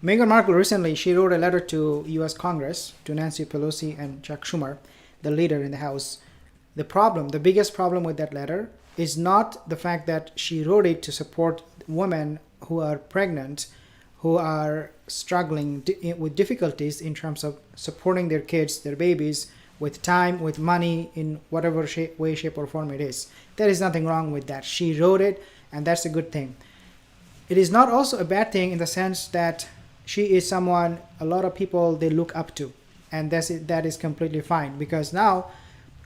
Meghan Markle recently, she wrote a letter to U.S. Congress, to Nancy Pelosi and Chuck Schumer, the leader in the House. The biggest problem with that letter is not the fact that she wrote it to support women who are pregnant, who are struggling with difficulties in terms of supporting their kids, their babies, with time, with money, in whatever way, shape, or form it is. There is nothing wrong with that. She wrote it, and that's a good thing. It is not also a bad thing in the sense that she is someone a lot of people they look up to, and that is completely fine, because now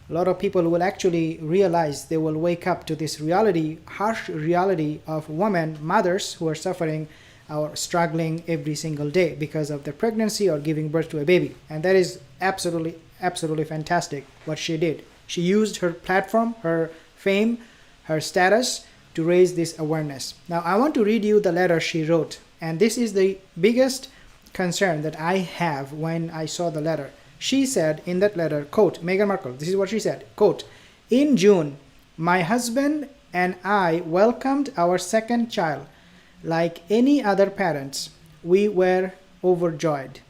a lot of people will actually realize, they will wake up to this reality, harsh reality of women, mothers who are suffering or struggling every single day because of their pregnancy or giving birth to a baby. And that is absolutely fantastic what she did. She used her platform, her fame, her status to raise this awareness. Now I want to read you the letter she wrote, and this is the biggest concern that I have when I saw the letter. She said in that letter, quote, Meghan Markle, this is what she said, quote, "In June, my husband and I welcomed our second child. Like any other parents, we were overjoyed.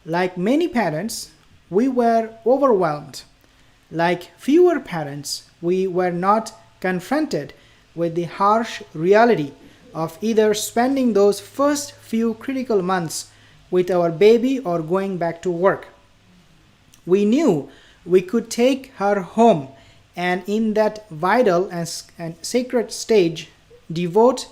Like many parents, we were overwhelmed. Like fewer parents, we were not confronted with the harsh reality of either spending those first few critical months with our baby or going back to work. We knew we could take her home and in that vital and sacred stage devote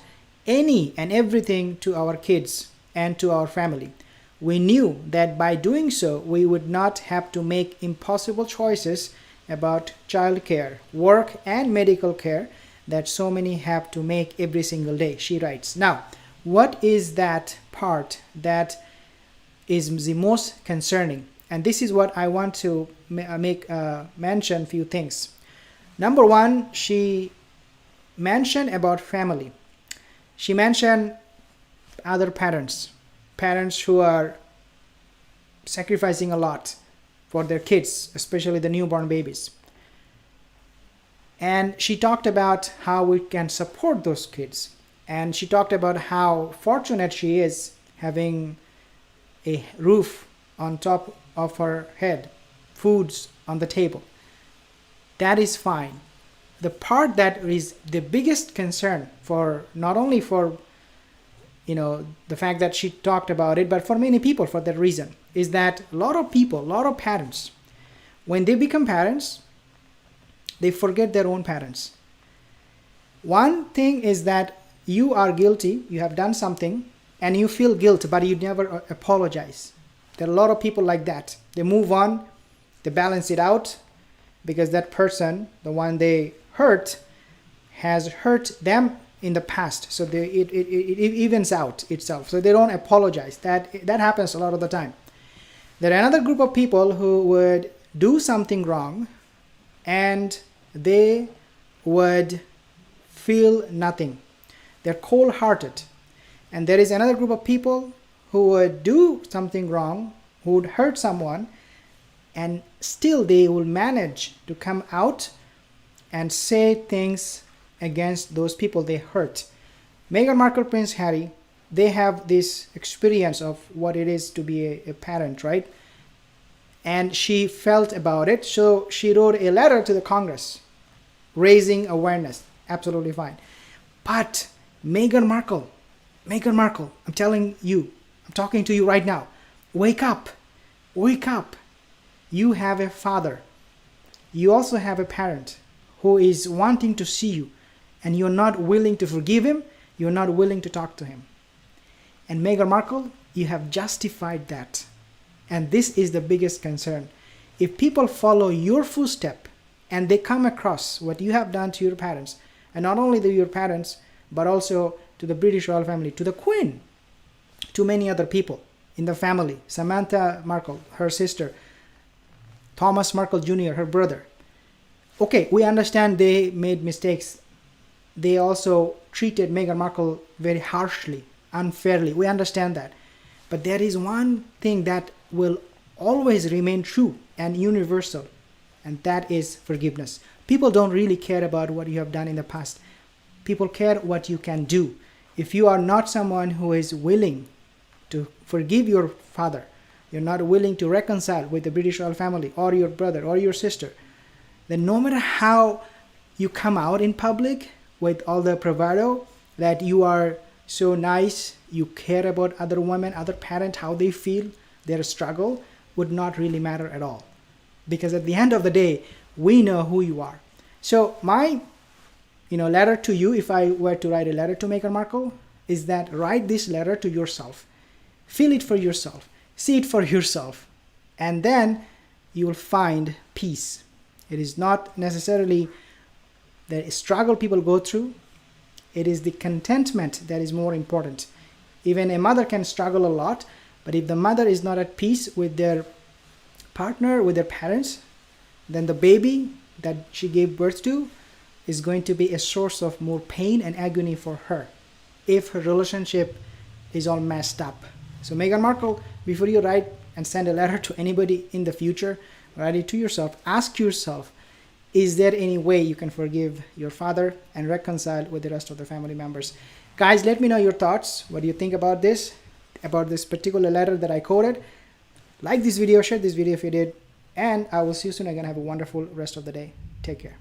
any and everything to our kids and to our family. We knew that by doing so, we would not have to make impossible choices about childcare, work, and medical care that so many have to make every single day," she writes. Now, what is that part that is the most concerning? And this is what I want to mention few things. Number one, she mentioned about family. She mentioned other parents who are sacrificing a lot for their kids, especially the newborn babies. And she talked about how we can support those kids. And she talked about how fortunate she is having a roof on top of her head, foods on the table. That is fine. The part that is the biggest concern for not only for the fact that she talked about it, but for many people for that reason, is that a lot of parents, when they become parents, they forget their own parents. One thing is that you are guilty, you have done something, and you feel guilt, but you never apologize. There are a lot of people like that. They move on, they balance it out, because that person, the one they hurt, has hurt them in the past. So it evens out itself. So they don't apologize. That happens a lot of the time. There are another group of people who would do something wrong and they would feel nothing. They're cold-hearted. And there is another group of people who would do something wrong, who would hurt someone, and still they will manage to come out and say things against those people they hurt. Meghan Markle, Prince Harry, they have this experience of what it is to be a parent, right? And she felt about it, so she wrote a letter to the Congress raising awareness. Absolutely fine. But Meghan Markle, I'm telling you, I'm talking to you right now. Wake up. Wake up. You have a father. You also have a parent who is wanting to see you, and you're not willing to forgive him. You're not willing to talk to him. And Meghan Markle, you have justified that. And this is the biggest concern. If people follow your footstep and they come across what you have done to your parents, and not only to your parents, but also to the British royal family, to the Queen, to many other people in the family, Samantha Markle, her sister, Thomas Markle Jr., her brother. Okay, we understand they made mistakes. They also treated Meghan Markle very harshly, unfairly. We understand that. But there is one thing that will always remain true and universal, and that is forgiveness. People don't really care about what you have done in the past. People care what you can do. If you are not someone who is willing to forgive your father, you're not willing to reconcile with the British royal family or your brother or your sister, then no matter how you come out in public with all the bravado that you are so nice, you care about other women, other parents, how they feel, their struggle, would not really matter at all. Because at the end of the day, we know who you are. So my letter to you, if I were to write a letter to Meghan Markle, is that write this letter to yourself. Feel it for yourself. See it for yourself. And then you will find peace. It is not necessarily the struggle people go through. It is the contentment that is more important. Even a mother can struggle a lot, but if the mother is not at peace with their partner, with their parents, then the baby that she gave birth to is going to be a source of more pain and agony for her if her relationship is all messed up. So Meghan Markle, before you write and send a letter to anybody in the future, write it to yourself. Ask yourself, is there any way you can forgive your father and reconcile with the rest of the family members? Guys, let me know your thoughts. What do you think about this particular letter that I quoted? Like this video, share this video if you did, and I will see you soon again. Have a wonderful rest of the day. Take care.